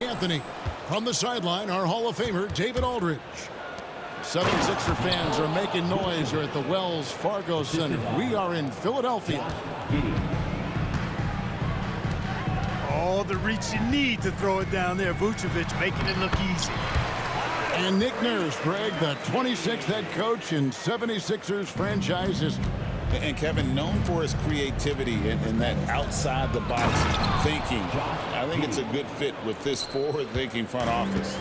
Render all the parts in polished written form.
Anthony. From the sideline, our Hall of Famer, David Aldridge. 76er fans are making noise here at the Wells Fargo Center. We are in Philadelphia. All the reach you need to throw it down there. Vucevic making it look easy. And Nick Nurse, Greg, the 26th head coach in 76ers franchise history. And Kevin, known for his creativity and that outside-the-box thinking. I think it's a good fit with this forward-thinking front office.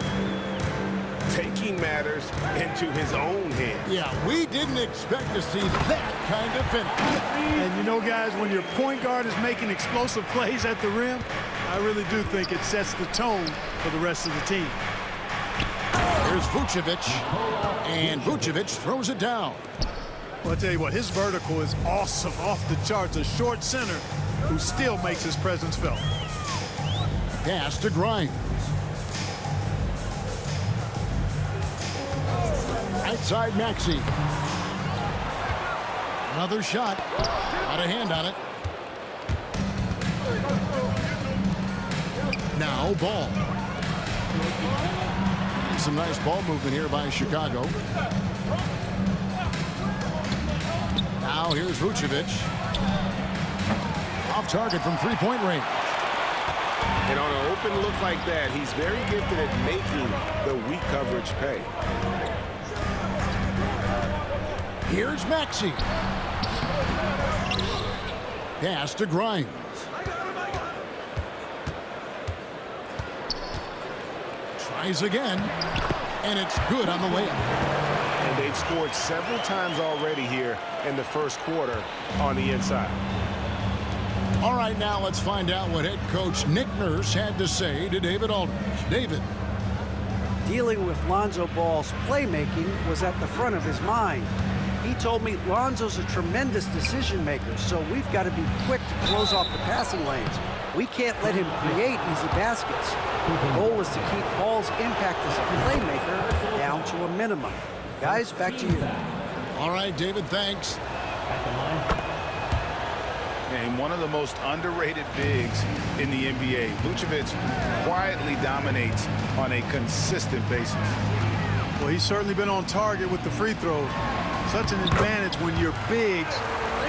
Taking matters into his own hands. Yeah, we didn't expect to see that kind of finish. And you know, guys, when your point guard is making explosive plays at the rim, I really do think it sets the tone for the rest of the team. Here's Vucevic, and Vucevic throws it down. Well, I'll tell you what, his vertical is awesome, off the charts. A short center who still makes his presence felt. Pass to Grimes. Outside Maxey. Another shot. Got a hand on it. Now Ball. Some nice ball movement here by Chicago. Now here's Vucevic. Off target from three-point range. And on an open look like that, he's very gifted at making the weak coverage pay. Here's Maxey. Pass to Grimes. Tries again, and it's good on the layup. And they've scored several times already here in the first quarter on the inside. All right, now let's find out what head coach Nick Nurse had to say to David Aldridge. David. Dealing with Lonzo Ball's playmaking was at the front of his mind. He told me Lonzo's a tremendous decision maker, so we've got to be quick to close off the passing lanes. We can't let him create easy baskets. The goal is to keep Ball's impact as a playmaker down to a minimum. Guys, back to you. All right, David, thanks. And one of the most underrated bigs in the NBA. Vucevic quietly dominates on a consistent basis. Well, he's certainly been on target with the free throws. Such an advantage when your bigs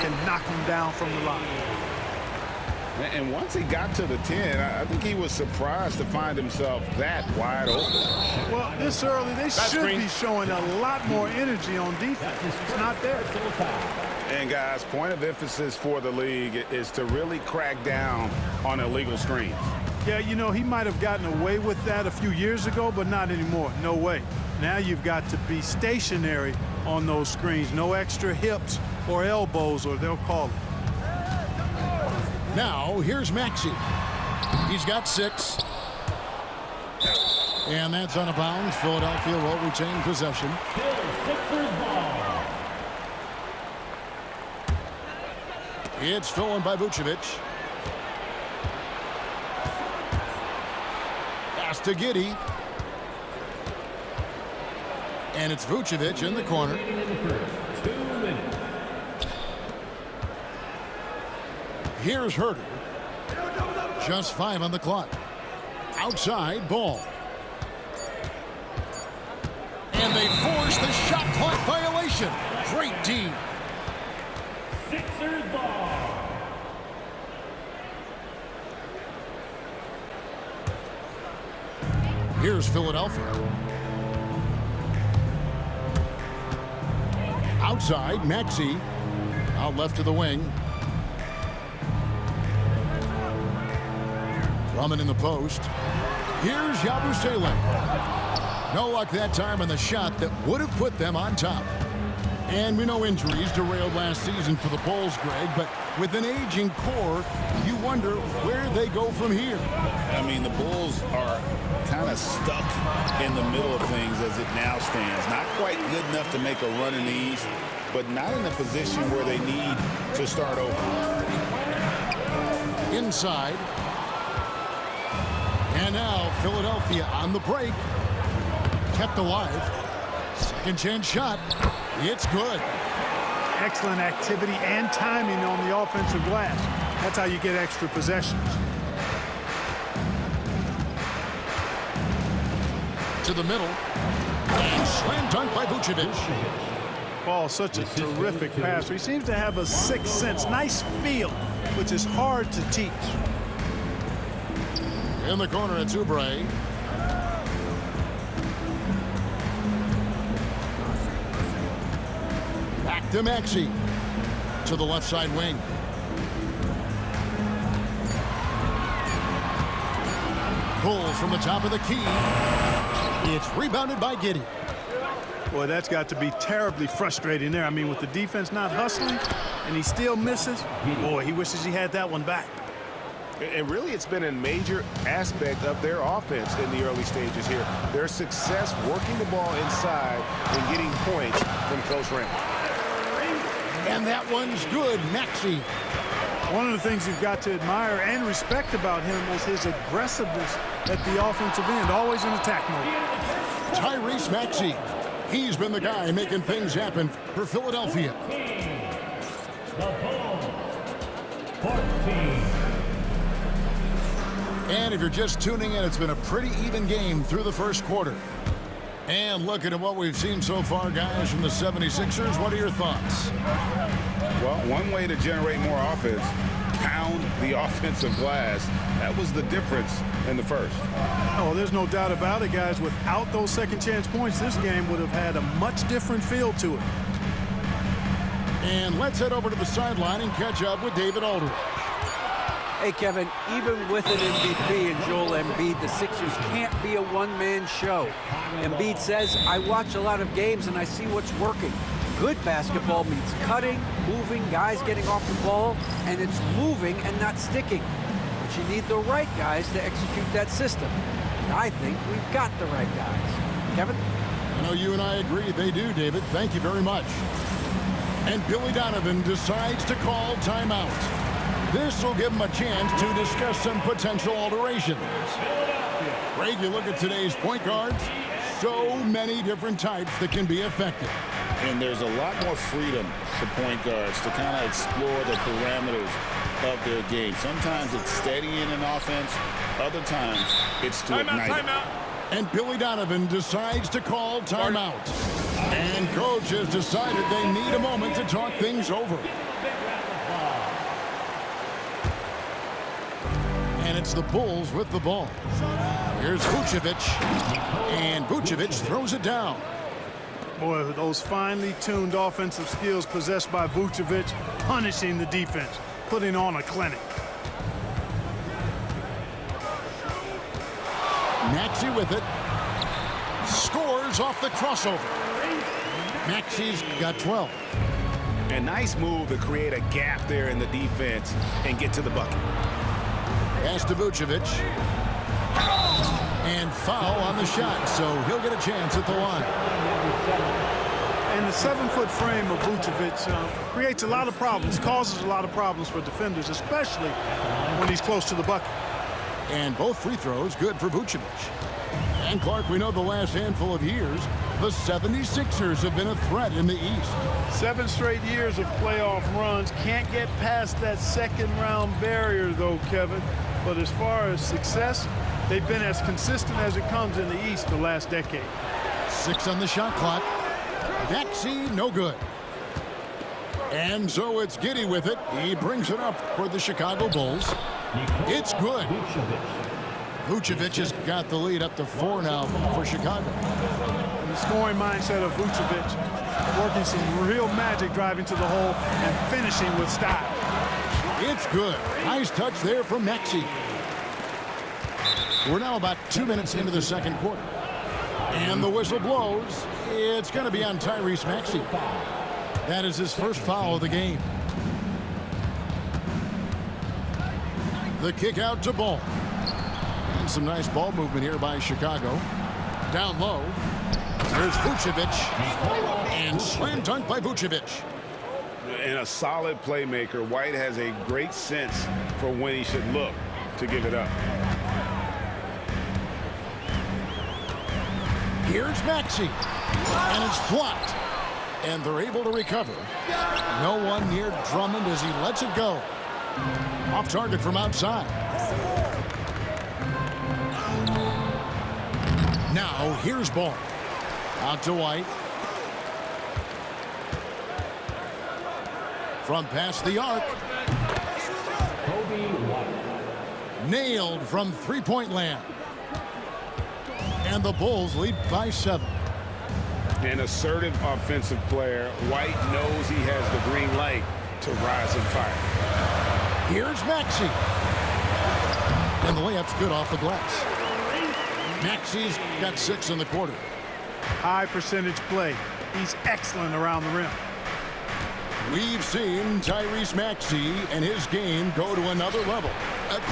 can knock them down from the line. And once he got to the 10, I think he was surprised to find himself that wide open. Well, this early, they should be showing a lot more energy on defense. It's not there. And, guys, point of emphasis for the league is to really crack down on illegal screens. Yeah, you know, he might have gotten away with that a few years ago, but not anymore. No way. Now you've got to be stationary on those screens. No extra hips or elbows, or they'll call it. Now, here's Maxey. He's got 6. And that's out of bounds. Philadelphia will retain possession. It's stolen by Vucevic. Pass to Giddey. And it's Vucevic in the corner. Here's Herter. Just 5 on the clock. Outside, Ball. And they force the shot clock violation. Great D. Sixers ball. Here's Philadelphia. Outside, Maxey. Out left to the wing. Drummond in the post. Here's Yabusele. No luck that time on the shot that would have put them on top. And we know injuries derailed last season for the Bulls, Greg, but with an aging core, you wonder where they go from here. I mean, the Bulls are kind of stuck in the middle of things as it now stands. Not quite good enough to make a run in the East, but not in a position where they need to start over. Inside. And now Philadelphia on the break. Kept alive. Second chance shot. It's good. Excellent activity and timing on the offensive glass. That's how you get extra possessions. to the middle. And slam dunk by Vucevic. Paul, such a terrific passer. He seems to have a sixth sense, nice feel, which is hard to teach. In the corner, it's Oubre. Back to Maxey. To the left side wing. Pulls from the top of the key. It's rebounded by Giddey. Boy, that's got to be terribly frustrating there. I mean, with the defense not hustling and he still misses, boy, he wishes he had that one back. And really, it's been a major aspect of their offense in the early stages here. Their success working the ball inside and getting points from close range. And that one's good. Maxey. One of the things you've got to admire and respect about him is his aggressiveness at the offensive end, always in attack mode. Tyrese Maxey. He's been the guy making things happen for Philadelphia. And if you're just tuning in, it's been a pretty even game through the first quarter. And looking at what we've seen so far, guys, from the 76ers, what are your thoughts? Well, one way to generate more offense, pound the offensive glass. That was the difference in the first. Oh, there's no doubt about it, guys. Without those second chance points, this game would have had a much different feel to it. And let's head over to the sideline and catch up with David Aldridge. Hey, Kevin, even with an MVP and Joel Embiid, the Sixers can't be a one-man show. Embiid says, I watch a lot of games and I see what's working. Good basketball means cutting, moving, guys getting off the ball, and it's moving and not sticking. But you need the right guys to execute that system. And I think we've got the right guys. Kevin? I know you and I agree they do, David. Thank you very much. And Billy Donovan decides to call timeout. This will give him a chance to discuss some potential alterations. Greg, you look at today's point guards, so many different types that can be effective. And there's a lot more freedom for point guards to kind of explore the parameters of their game. Sometimes it's steadying an offense. Other times it's to ignite it. And Billy Donovan decides to call timeout. And coach has decided they need a moment to talk things over. And it's the Bulls with the ball. Here's Vucevic. And Vucevic throws it down. Boy, those finely tuned offensive skills possessed by Vucevic, punishing the defense, putting on a clinic. Maxey with it. Scores off the crossover. Maxey's got 12. A nice move to create a gap there in the defense and get to the bucket. Pass to Vucevic. And foul on the shot, so he'll get a chance at the line. And the 7-foot frame of Vucevic creates a lot of problems, causes a lot of problems for defenders, especially when he's close to the bucket. And both free throws good for Vucevic. And Clark, we know the last handful of years, the 76ers have been a threat in the East. 7 straight years of playoff runs. Can't get past that second-round barrier, though, Kevin. But as far as success, they've been as consistent as it comes in the East the last decade. 6 on the shot clock. Maxey, no good. And so it's Giddey with it. He brings it up for the Chicago Bulls. It's good. Vucevic has got the lead up to 4 now for Chicago. And the scoring mindset of Vucevic, working some real magic driving to the hole and finishing with style. It's good. Nice touch there from Maxey. We're now about 2 minutes into the second quarter. And the whistle blows. It's going to be on Tyrese Maxey. That is his first foul of the game. The kick out to Ball. And some nice ball movement here by Chicago. Down low. There's Vucevic. And slam dunk by Vucevic. And a solid playmaker. White has a great sense for when he should look to give it up. Here's Maxey. And it's blocked. And they're able to recover. No one near Drummond as he lets it go. Off target from outside. Now here's Ball. Out to White. From past the arc. Nailed from three-point land. And the Bulls lead by 7. An assertive offensive player. White knows he has the green light to rise and fire. Here's Maxey. And the layup's good off the glass. Maxey's got 6 in the quarter. High percentage play. He's excellent around the rim. We've seen Tyrese Maxey and his game go to another level.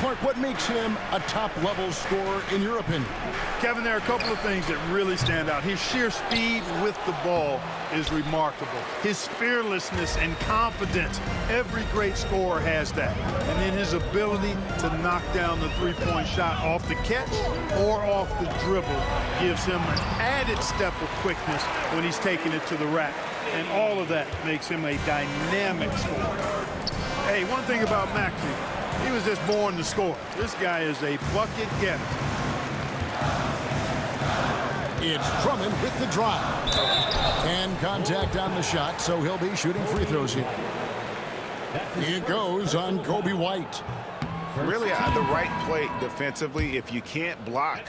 Clark, what makes him a top-level scorer in your opinion? Kevin, there are a couple of things that really stand out. His sheer speed with the ball is remarkable. His fearlessness and confidence, every great scorer has that. And then his ability to knock down the three-point shot off the catch or off the dribble gives him an added step of quickness when he's taking it to the rack. And all of that makes him a dynamic scorer. Hey, one thing about Maxey, he was just born to score. This guy is a bucket getter. It's Drummond with the drive. And contact on the shot, so he'll be shooting free throws here. It goes on Coby White. Really the right play defensively. If you can't block,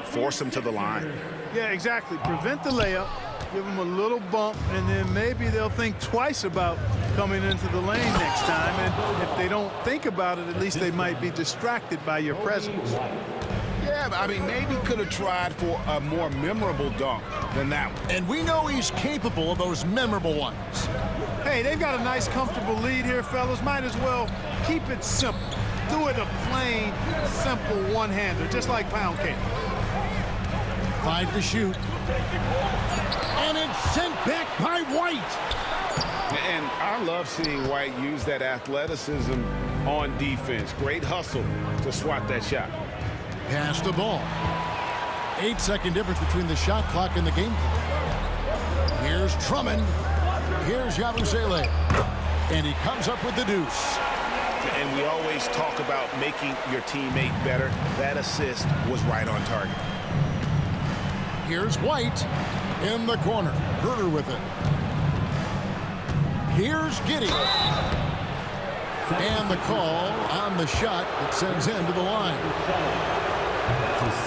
force him to the line. Yeah, exactly. Prevent the layup, give them a little bump, and then maybe they'll think twice about coming into the lane next time. And if they don't think about it, at least they might be distracted by your presence. Yeah, I mean, maybe could have tried for a more memorable dunk than that one. And we know he's capable of those memorable ones. Hey, they've got a nice, comfortable lead here, fellas. Might as well keep it simple. Do it a plain, simple one-hander, just like pound cake. 5 to shoot. And it's sent back by White. And I love seeing White use that athleticism on defense. Great hustle to swat that shot. Pass the ball. 8-second difference between the shot clock and the game clock. Here's Drummond. Here's Yabusele. And he comes up with the deuce. And we always talk about making your teammate better. That assist was right on target. Here's White in the corner. Herter with it. Here's Giddey. And the call on the shot that sends him to the line.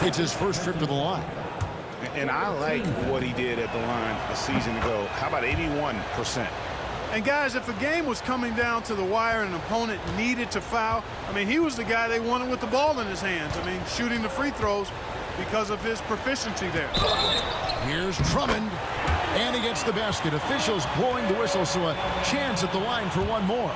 It's his first trip to the line. And I like what he did at the line a season ago. How about 81%? And guys, if a game was coming down to the wire and an opponent needed to foul, I mean, he was the guy they wanted with the ball in his hands. I mean, shooting the free throws because of his proficiency there. Here's Drummond, and he gets the basket. Officials blowing the whistle, so a chance at the line for one more.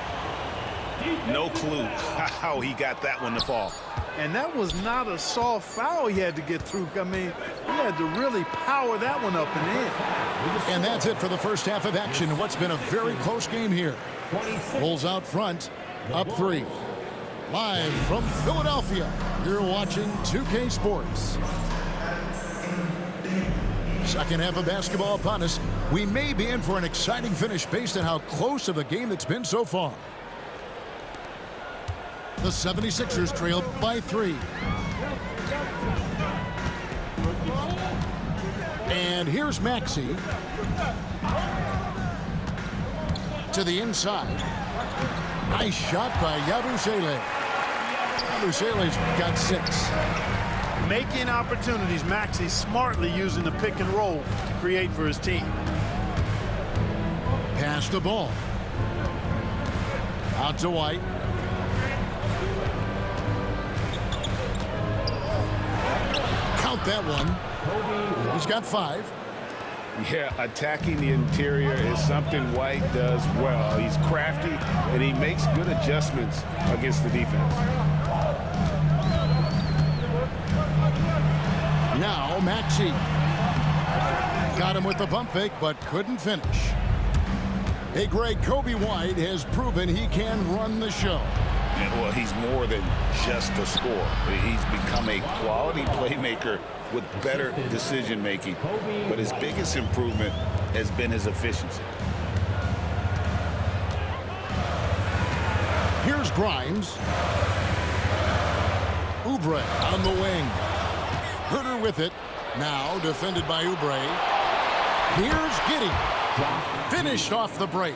No clue how he got that one to fall. And that was not a soft foul he had to get through. I mean, he had to really power that one up and in. And that's it for the first half of action. What's been a very close game here. Bulls out front, up 3. Live from Philadelphia, you're watching 2K Sports. Second half of basketball upon us. We may be in for an exciting finish based on how close of a game it's been so far. The 76ers trail by 3. And here's Maxey. To the inside. Nice shot by Yabusele. Yabusele's got 6. Making opportunities, Maxey smartly using the pick and roll to create for his team. Pass the ball. Out to White. Count that one. He's got 5. Yeah, attacking the interior is something White does well. He's crafty, and he makes good adjustments against the defense. Now Maxey. Got him with the pump fake, but couldn't finish. Hey, Greg, Coby White has proven he can run the show. Yeah, well, he's more than just a scorer. He's become a quality playmaker with better decision-making. But his biggest improvement has been his efficiency. Here's Grimes. Oubre on the wing. Herter with it. Now defended by Oubre. Here's Giddey. Finished off the break.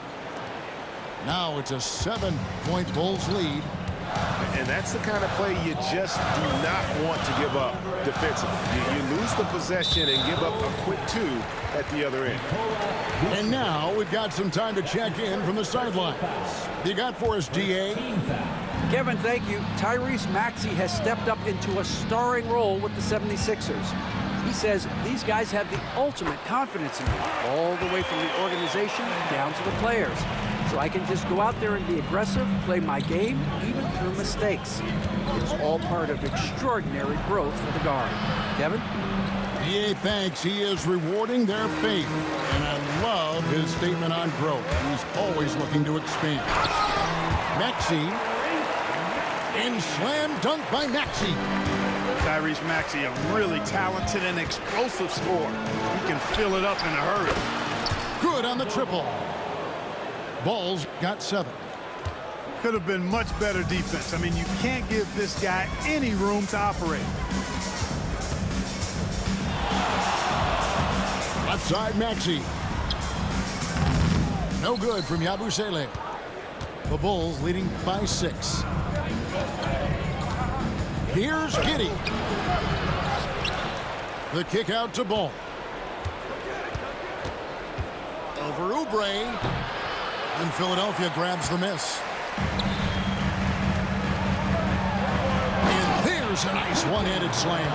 Now it's a 7-point Bulls lead. And that's the kind of play you just do not want to give up defensively. You lose the possession and give up a quick 2 at the other end. And now we've got some time to check in from the sideline. You got for us, DA? Kevin, thank you. Tyrese Maxey has stepped up into a starring role with the 76ers. He says these guys have the ultimate confidence in me, all the way from the organization down to the players. So I can just go out there and be aggressive, play my game, even through mistakes. It's all part of extraordinary growth for the guard. Kevin? DA thanks. He is rewarding their faith. And I love his statement on growth. He's always looking to expand. Maxey. And slam dunk by Maxey. Tyrese Maxey, a really talented and explosive scorer. He can fill it up in a hurry. Good on the triple. Bulls got 7. Could have been much better defense. I mean, you can't give this guy any room to operate. Left side, Maxey. No good from Yabusele. The Bulls leading by 6. Here's Giddey. The kick out to Ball. Over Oubre. And Philadelphia grabs the miss. And there's a nice one-handed slam.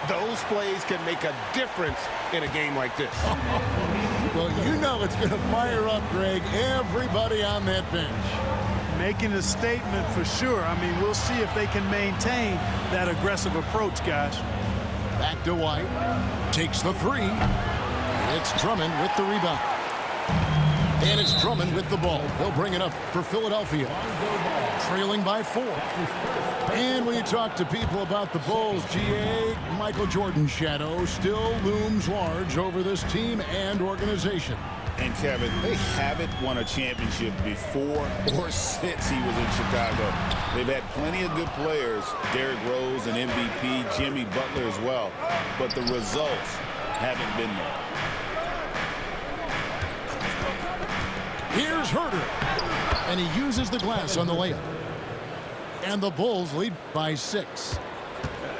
Those plays can make a difference in a game like this. Well, you know it's going to fire up, Greg, everybody on that bench. Making a statement for sure. I mean, we'll see if they can maintain that aggressive approach, guys. Back to White. Takes the 3. It's Drummond with the rebound. And it's Drummond with the ball. They'll bring it up for Philadelphia. Trailing by 4. And when you talk to people about the Bulls, GA, Michael Jordan's shadow still looms large over this team and organization. And Kevin, they haven't won a championship before or since he was in Chicago. They've had plenty of good players, Derrick Rose and MVP, Jimmy Butler as well, but the results haven't been there. Here's Herter, and he uses the glass on the layup. And the Bulls lead by 6.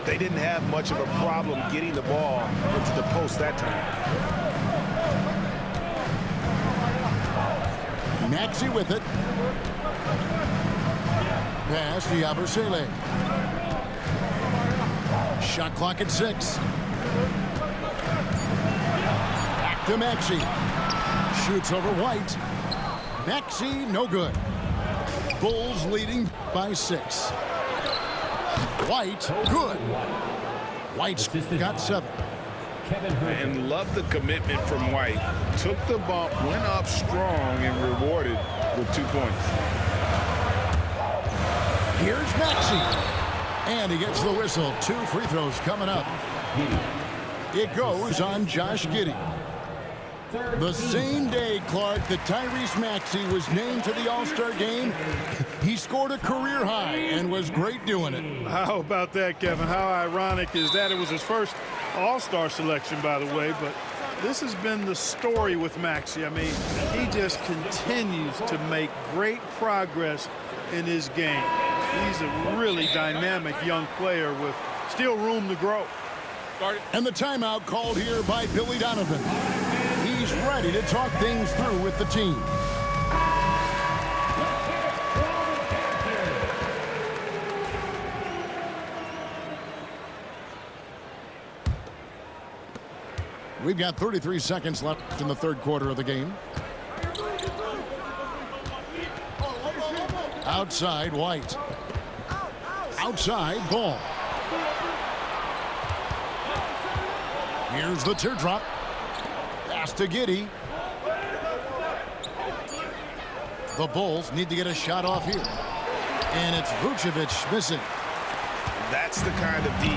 They didn't have much of a problem getting the ball into the post that time. Maxey with it. Pass to Yabusele. Shot clock at 6. Back to Maxey. Shoots over White. Maxey, no good. Bulls leading by 6. White, good. White's got 7. And love the commitment from White. Took the bump, went up strong, and rewarded with 2 points. Here's Maxey. And he gets the whistle. 2 free throws coming up. It goes on Josh Giddey. The same day, Clark, that Tyrese Maxey was named to the All-Star game, he scored a career high and was great doing it. How about that, Kevin? How ironic is that? It was his first All-Star selection, by the way, but this has been the story with Maxey. I mean, he just continues to make great progress in his game. He's a really dynamic young player with still room to grow. And the timeout called here by Billy Donovan. He's ready to talk things through with the team. We've got 33 seconds left in the third quarter of the game. Outside, White. Outside, Ball. Here's the teardrop. Pass to Giddey. The Bulls need to get a shot off here. And it's Vucevic missing. That's the kind of D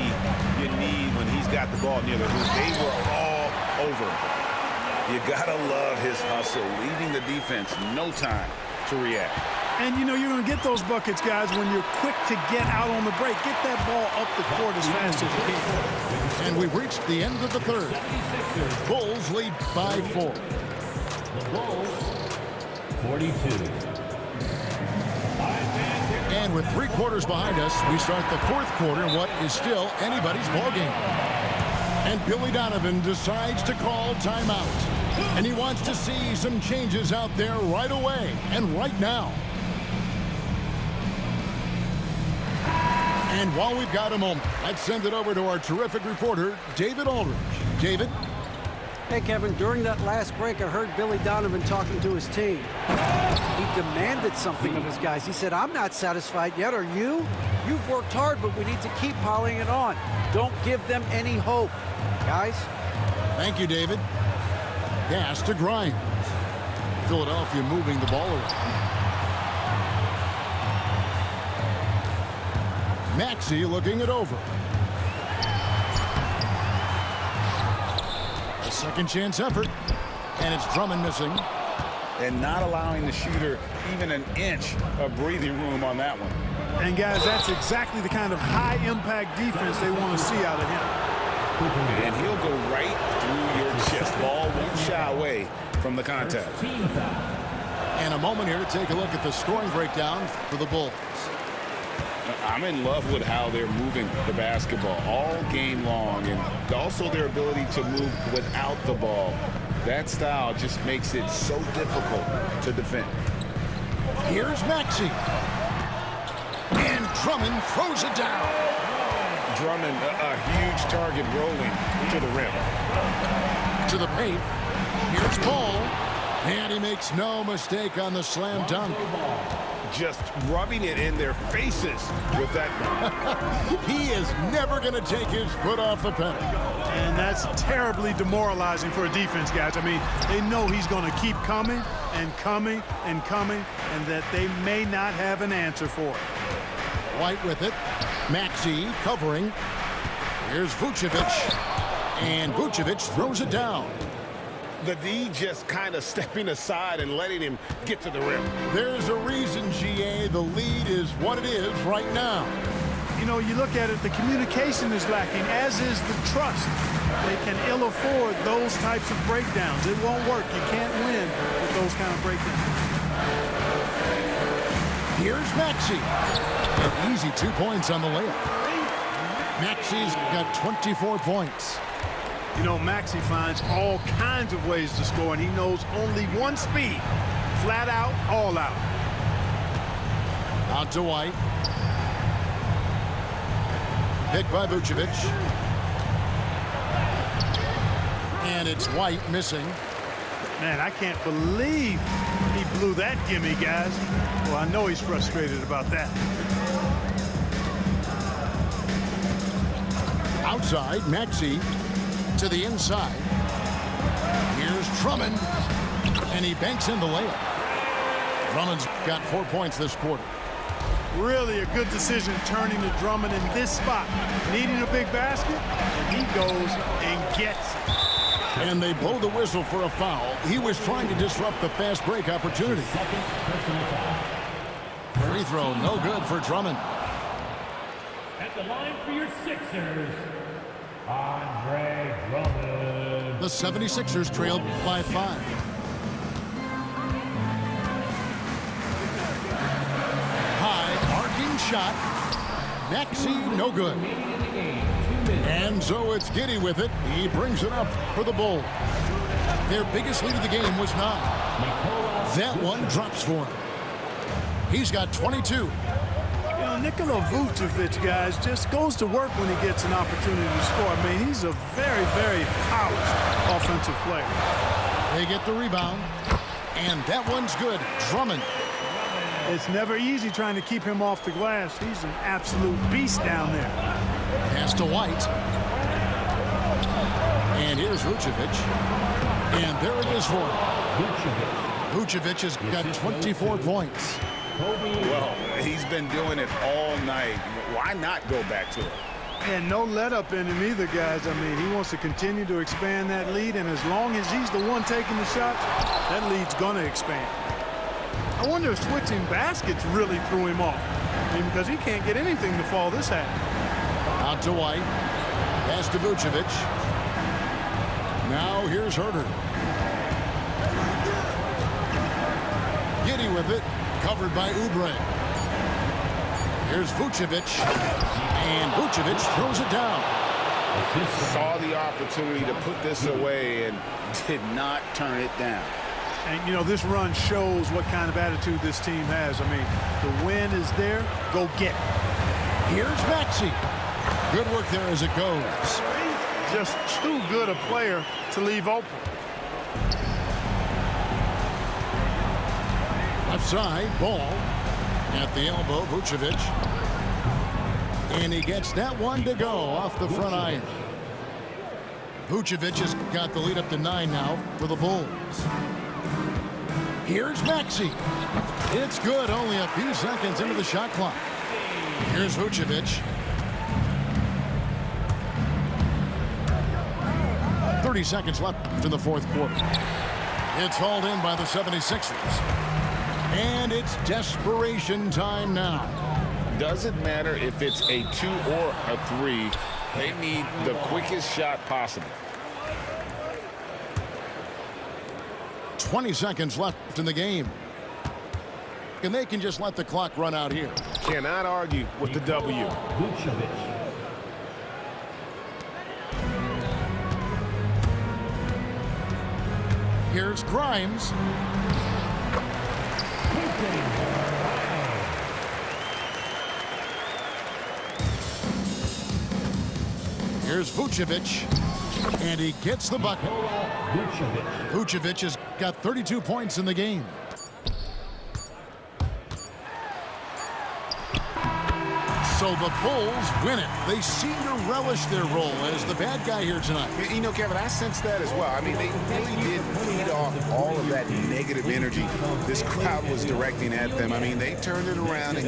you need when he's got the ball near the hoop. They were all over him. You gotta love his hustle, leaving the defense no time to react. And, you know, you're going to get those buckets, guys, when you're quick to get out on the break. Get that ball up the court as fast as you can. And we've reached the end of the third. Bulls lead by 4. The Bulls, 42. And with 3 quarters behind us, we start the 4th quarter in what is still anybody's ballgame. And Billy Donovan decides to call timeout. And he wants to see some changes out there right away and right now. And while we've got a moment, let's send it over to our terrific reporter, David Aldridge. David? Hey, Kevin, during that last break, I heard Billy Donovan talking to his team. He demanded something of his guys. He said, I'm not satisfied yet, are you? You've worked hard, but we need to keep piling it on. Don't give them any hope, guys. Thank you, David. Pass to Grimes. Philadelphia moving the ball around. Maxey looking it over. A second chance effort. And it's Drummond missing. And not allowing the shooter even an inch of breathing room on that one. And, guys, that's exactly the kind of high-impact defense they want to see out of him. And he'll go right through your chest. Ball won't shy away from the contact. And a moment here to take a look at the scoring breakdown for the Bulls. I'm in love with how they're moving the basketball all game long, and also their ability to move without the ball. That style just makes it so difficult to defend. Here's Maxey. And Drummond throws it down. Drummond, a huge target rolling to the rim. To the paint. Here's Paul. And he makes no mistake on the slam dunk. Just rubbing it in their faces with that. He is never going to take his foot off the pedal. And that's terribly demoralizing for a defense, guys. I mean, they know he's going to keep coming and coming and coming, and that they may not have an answer for it. White with it. Maxey covering. Here's Vucevic. And Vucevic throws it down. The D just kind of stepping aside and letting him get to the rim. There's a reason, GA, the lead is what it is right now. You know, you look at it, the communication is lacking, as is the trust. They can ill afford those types of breakdowns. It won't work. You can't win with those kind of breakdowns. Here's Maxey. An easy 2 points on the layup. Maxey's got 24 points. You know, Maxey finds all kinds of ways to score, and he knows only one speed. Flat out, all out. Out to White. Picked by Vucevic. And it's White missing. Man, I can't believe he blew that gimme, guys. Well, I know he's frustrated about that. Outside, Maxey to the inside. Here's Drummond. And he banks in the layup. Drummond's got 4 points this quarter. Really a good decision turning to Drummond in this spot. Needing a big basket, and he goes and gets it. And they blow the whistle for a foul. He was trying to disrupt the fast break opportunity. Free throw, no good for Drummond. At the line for your Sixers, Andre Drummond. The 76ers trailed by 5. High, arcing shot. Maxey, no good. And so it's Giddey with it. He brings it up for the Bulls. Their biggest lead of the game was 9. That one drops for him. He's got 22. You know, Nikola Vucevic, guys, just goes to work when he gets an opportunity to score. I mean, he's a very, very polished offensive player. They get the rebound. And that one's good. Drummond. It's never easy trying to keep him off the glass. He's an absolute beast down there. Pass to White. And here's Vucevic. And there it is for him. Vucevic has got 24 points. Well, he's been doing it all night. Why not go back to it? And no let up in him either, guys. I mean, he wants to continue to expand that lead, and as long as he's the one taking the shots, that lead's going to expand. I wonder if switching baskets really threw him off. I mean, because he can't get anything to fall this half. Out to White. Pass to Vucevic. Now here's Herter. Giddey with it. Covered by Oubre. Here's Vucevic. And Vucevic throws it down. Saw the opportunity to put this away and did not turn it down. And, you know, this run shows what kind of attitude this team has. I mean, the win is there. Go get it. Here's Maxey. Good work there as it goes. Just too good a player to leave open. Left side, ball at the elbow, Vucevic. And he gets that one to go off the front iron. Vucevic has got the lead up to 9 now for the Bulls. Here's Maxey. It's good, only a few seconds into the shot clock. Here's Vucevic. 30 seconds left in the fourth quarter. It's hauled in by the 76ers. And it's desperation time now. Doesn't matter if it's a 2 or a 3. They need the quickest shot possible. 20 seconds left in the game. And they can just let the clock run out here. Cannot argue with the W. Vucevic. Here's Grimes. Here's Vucevic. And he gets the bucket. Vucevic has got 32 points in the game. So the Bulls win it. They seem to relish their role as the bad guy here tonight. You know, Kevin, I sense that as well. I mean, they really did feed off all of that negative energy this crowd was directing at them. I mean, they turned it around and